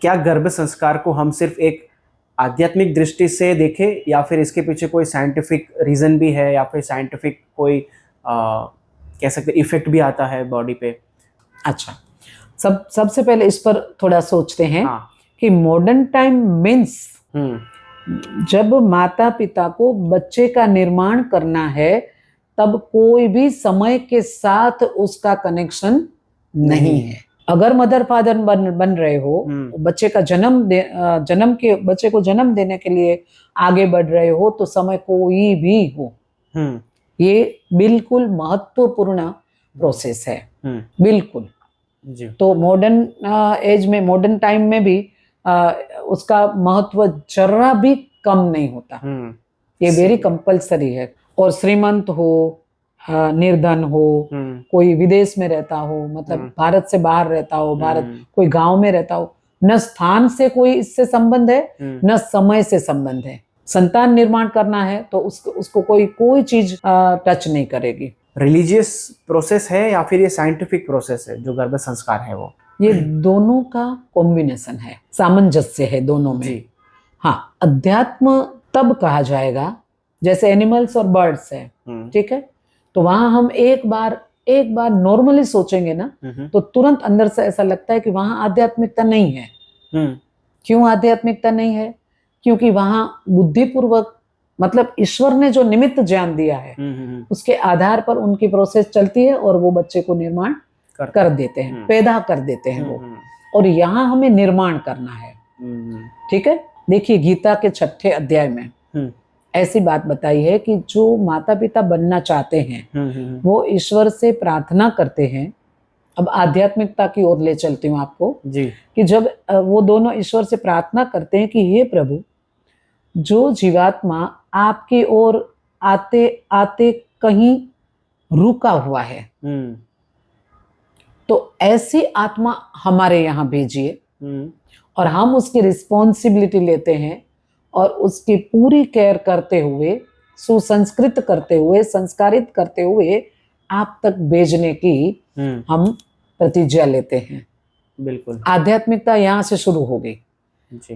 क्या गर्भ संस्कार को हम सिर्फ एक आध्यात्मिक दृष्टि से देखें या फिर इसके पीछे कोई साइंटिफिक रीजन भी है या फिर साइंटिफिक कोई कह सकते इफेक्ट भी आता है बॉडी पे? अच्छा, सबसे पहले इस पर थोड़ा सोचते हैं। हाँ। कि मॉडर्न टाइम मीन्स जब माता पिता को बच्चे का निर्माण करना है, तब कोई भी समय के साथ उसका कनेक्शन नहीं है। अगर मदर फादर बन रहे हो, बच्चे का बच्चे को जन्म देने के लिए आगे बढ़ रहे हो, तो समय कोई भी हो, ये बिल्कुल महत्वपूर्ण प्रोसेस है। बिल्कुल जी। तो मॉडर्न एज में, मॉडर्न टाइम में भी उसका महत्व जरा भी कम नहीं होता। ये वेरी कंपल्सरी है। और श्रीमंत हो, निर्धन हो, कोई विदेश में रहता हो, मतलब भारत से बाहर रहता हो, कोई गांव में रहता हो, न स्थान से कोई इससे संबंध है, न समय से संबंध है। संतान निर्माण करना है तो उसको कोई चीज टच नहीं करेगी। रिलीजियस प्रोसेस है या फिर ये साइंटिफिक प्रोसेस है जो गर्भ संस्कार है वो? ये दोनों का कॉम्बिनेशन है, सामंजस्य है दोनों में जी। हाँ, अध्यात्म तब कहा जाएगा जैसे एनिमल्स और बर्ड्स है, ठीक है। तो वहां हम एक बार नॉर्मली सोचेंगे ना, तो तुरंत अंदर से ऐसा लगता है कि वहां आध्यात्मिकता नहीं है। क्यों आध्यात्मिकता नहीं है? क्योंकि वहां बुद्धिपूर्वक, मतलब ईश्वर ने जो निमित्त ज्ञान दिया है उसके आधार पर उनकी प्रोसेस चलती है और वो बच्चे को निर्माण कर देते हैं, पैदा कर देते हैं वो। और यहाँ हमें निर्माण करना है, ठीक है। देखिए गीता के 6ठे अध्याय में ऐसी बात बताई है कि जो माता पिता बनना चाहते हैं वो ईश्वर से प्रार्थना करते हैं। अब आध्यात्मिकता की ओर ले चलती हूँ आपको जी। कि जब वो दोनों ईश्वर से प्रार्थना करते हैं कि हे प्रभु, जो जीवात्मा आपकी ओर आते आते कहीं रुका हुआ है, तो ऐसी आत्मा हमारे यहाँ भेजिए और हम उसकी रिस्पॉन्सिबिलिटी लेते हैं और उसकी पूरी केयर करते हुए, सुसंस्कृत करते हुए, संस्कारित करते हुए आप तक भेजने की हम प्रतिज्ञा लेते हैं। बिल्कुल, आध्यात्मिकता यहाँ से शुरू हो गई।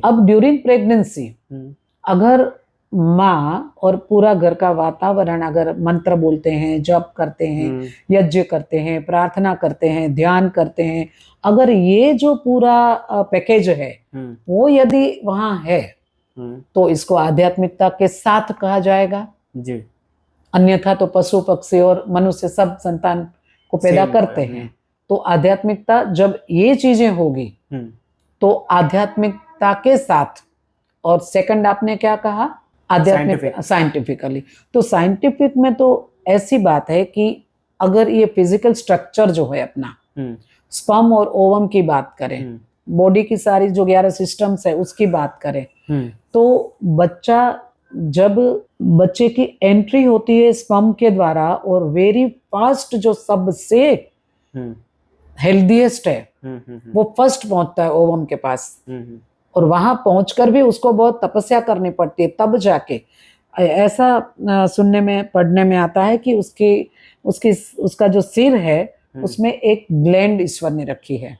अब ड्यूरिंग प्रेगनेंसी अगर माँ और पूरा घर का वातावरण अगर मंत्र बोलते हैं, जप करते हैं, यज्ञ करते हैं, प्रार्थना करते हैं, ध्यान करते हैं, अगर ये जो पूरा पैकेज है वो यदि वहां है तो इसको आध्यात्मिकता के साथ कहा जाएगा जी। अन्यथा तो पशु पक्षी और मनुष्य सब संतान को पैदा करते हैं। तो आध्यात्मिकता जब ये चीजें होगी तो आध्यात्मिकता के साथ, और सेकंड आपने क्या कहा, आध्यात्मिक साइंटिफिकली। तो साइंटिफिक में तो ऐसी बात है कि अगर ये फिजिकल स्ट्रक्चर जो है अपना, स्पर्म और ओवम की बात करें, बॉडी की सारी जो 11 सिस्टम्स है उसकी बात करें, तो जब बच्चे की एंट्री होती है स्पर्म के द्वारा और वेरी फास्ट जो सबसे हेल्दीएस्ट है वो फर्स्ट पहुंचता है ओवम के पास, और वहां पहुंचकर भी उसको बहुत तपस्या करनी पड़ती है, तब जाके ऐसा सुनने में पढ़ने में आता है कि उसका जो सिर है उसमें एक ग्लैंड ईश्वर ने रखी है,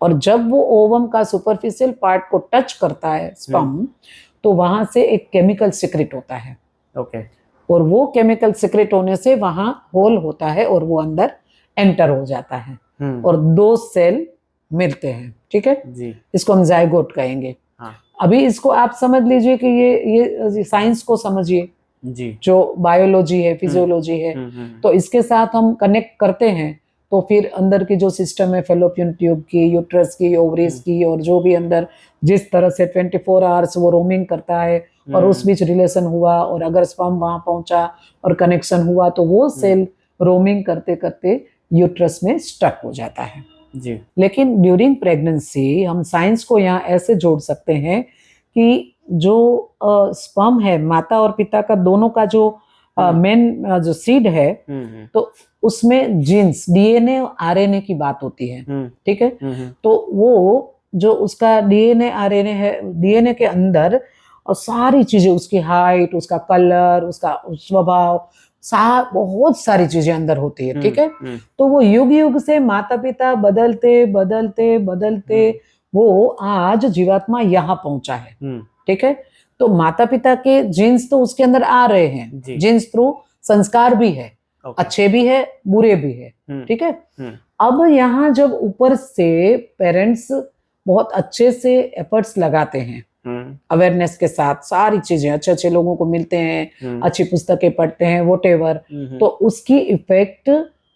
और जब वो ओवम का सुपरफिशियल पार्ट को टच करता है स्पर्म, तो वहां से एक केमिकल सीक्रेट होता है। ओके। और वो केमिकल सीक्रेट होने से वहां होल होता है और वो अंदर एंटर हो जाता है और 2 सेल मिलते हैं, ठीक है जी। इसको हम जाइगोट कहेंगे। हाँ। अभी इसको आप समझ लीजिए कि ये साइंस को समझिए जी, जो बायोलॉजी है, फिजियोलॉजी है, तो इसके साथ हम कनेक्ट करते हैं तो फिर अंदर की जो सिस्टम है फेलोपियन ट्यूब की, यूट्रस की, ओवरीज की, और जो भी अंदर जिस तरह से 24 आवर्स वो रोमिंग करता है और उस बीच रिलेशन हुआ और अगर स्पर्म वहां पहुंचा और कनेक्शन हुआ तो वो सेल रोमिंग करते करते यूट्रस में स्टक हो जाता है जी। लेकिन ड्यूरिंग प्रेगनेंसी हम साइंस को यहाँ ऐसे जोड़ सकते हैं कि जो स्पर्म है माता और पिता का दोनों का जो मेन जो सीड है, तो उसमें जीन्स, डीएनए आरएनए की बात होती है, ठीक है। तो वो जो उसका डीएनए आरएनए है, डीएनए के अंदर और सारी चीजें, उसकी हाइट, उसका कलर, उसका स्वभाव, बहुत सारी चीजें अंदर होती है, ठीक है। तो वो युग युग से माता पिता बदलते बदलते बदलते वो आज जीवात्मा यहाँ पहुंचा है, ठीक है। तो माता पिता के जीन्स तो उसके अंदर आ रहे हैं, जीन्स थ्रू संस्कार भी है, अच्छे भी है बुरे भी है, ठीक है। अब यहाँ जब ऊपर से पेरेंट्स बहुत अच्छे से एफर्ट्स लगाते हैं, अवेयरनेस के साथ सारी चीजें, अच्छे अच्छे लोगों को मिलते हैं, अच्छी पुस्तकें पढ़ते हैं, वोटेवर, तो उसकी इफेक्ट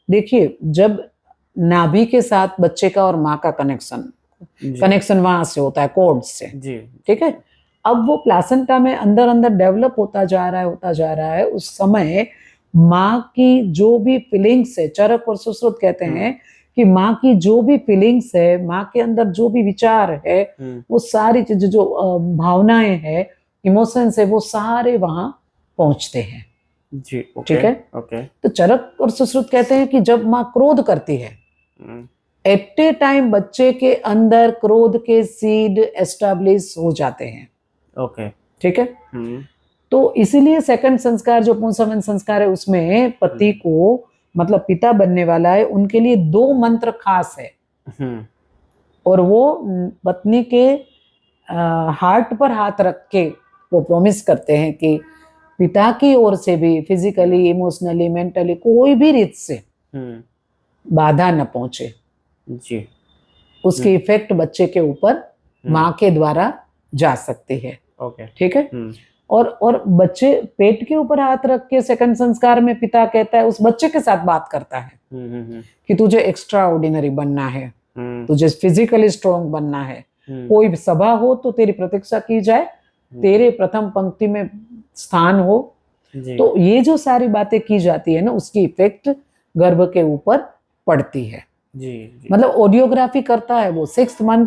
देखिए, जब नाभि के साथ बच्चे का और माँ का कनेक्शन वहां से होता है, कोड से, ठीक है। अब वो प्लासेंटा में अंदर अंदर डेवलप होता जा रहा है, उस समय माँ की जो भी फीलिंग्स है, चरक और सुश्रुत कहते हैं कि माँ की जो भी फीलिंग्स है, माँ के अंदर जो भी विचार है, वो सारी चीजें, जो भावनाएं है, इमोशंस है, वो सारे वहां पहुंचते हैं जी। ठीक है। तो चरक और सुश्रुत कहते हैं कि जब माँ क्रोध करती है, एट ए टाइम बच्चे के अंदर क्रोध के सीड एस्टैब्लिश हो जाते हैं, ठीक है। तो इसीलिए सेकंड संस्कार जो पुंसवन संस्कार है, उसमें पति को, मतलब पिता बनने वाला है, उनके लिए 2 मंत्र खास है, और वो पत्नी के हार्ट पर हाथ रख के वो प्रॉमिस करते हैं कि पिता की ओर से भी फिजिकली, इमोशनली, मेंटली कोई भी रीत से बाधा न पहुंचे जी। उसकी इफेक्ट बच्चे के ऊपर माँ के द्वारा जा सकती है, ठीक है। और बच्चे पेट के ऊपर हाथ रख के सेकंड संस्कार में पिता कहता है, उस बच्चे के साथ बात करता है कि तुझे एक्स्ट्रा ऑर्डिनरी बनना है, तुझे फिजिकली स्ट्रॉन्ग बनना है, कोई सभा हो तो तेरी प्रतीक्षा की जाए, तेरे प्रथम पंक्ति में स्थान हो। तो ये जो सारी बातें की जाती है ना, उसकी इफेक्ट गर्भ के ऊपर पड़ती है जी। मतलब ऑडियोग्राफी करता है वो 6th मंथ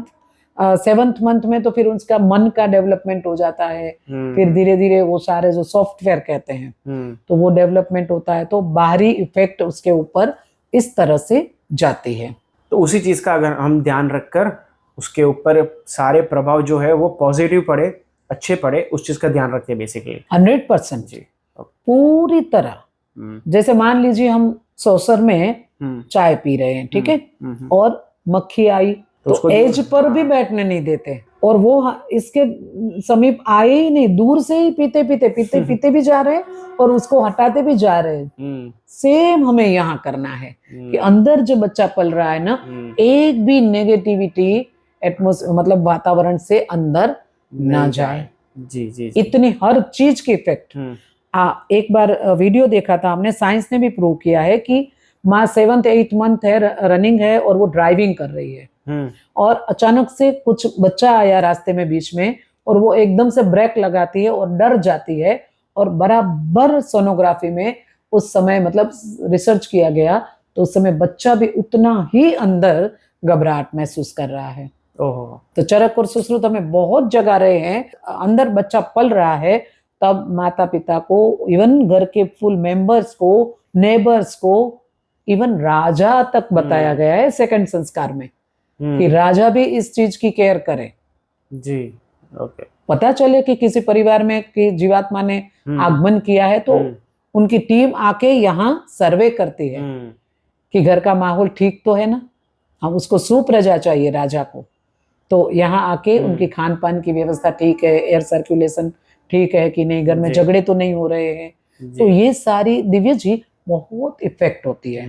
7th मंथ में, तो फिर उसका मन का डेवलपमेंट हो जाता है, फिर धीरे धीरे वो सारे जो सॉफ्टवेयर कहते हैं, तो वो डेवलपमेंट होता है, तो बाहरी इफेक्ट उसके ऊपर इस तरह से जाती है। तो उसी चीज का अगर हम ध्यान रखकर उसके ऊपर सारे प्रभाव जो है वो पॉजिटिव पड़े, अच्छे पड़े, उस चीज का ध्यान रखते हैं बेसिकली 100% जी, पूरी तरह। जैसे मान लीजिए हम सौसर में चाय पी रहे हैं, ठीक है, और मक्खी आई तो एज पर भी बैठने नहीं देते, और वो इसके समीप आए ही नहीं, दूर से ही पीते भी जा रहे हैं और उसको हटाते भी जा रहे हैं। सेम हमें यहाँ करना है कि अंदर जो बच्चा पल रहा है ना, एक भी नेगेटिविटी एटमॉस्फेयर मतलब वातावरण से अंदर ना जाए जी। इतनी हर चीज की इफेक्ट। एक बार वीडियो देखा था हमने, साइंस ने भी प्रूव किया है कि माँ 7th 8th मंथ है, रनिंग है, और वो ड्राइविंग कर रही है, और अचानक से कुछ बच्चा आया रास्ते में बीच में, और वो एकदम से ब्रेक लगाती है और डर जाती है, और बराबर सोनोग्राफी में उस समय मतलब रिसर्च किया गया, तो उस समय बच्चा भी उतना ही अंदर घबराहट महसूस कर रहा है। तो चरक और सुश्रुत हमें बहुत जगा रहे हैं, अंदर बच्चा पल रहा है, तब माता पिता को, इवन घर के फुल मेंबर्स को, नेबर्स को, इवन राजा तक बताया गया है सेकंड संस्कार में कि राजा भी इस चीज की केयर करे जी। पता चले कि किसी परिवार में कि जीवात्मा ने आगमन किया है, तो उनकी टीम आके यहाँ सर्वे करती है कि घर का माहौल ठीक तो है ना, हम उसको सुप्रजा चाहिए राजा को, तो यहाँ आके उनकी खान पान की व्यवस्था ठीक है, एयर सर्कुलेशन ठीक है कि नहीं, घर में झगड़े तो नहीं हो रहे हैं, तो ये सारी दिव्य जी बहुत इफेक्ट होती है।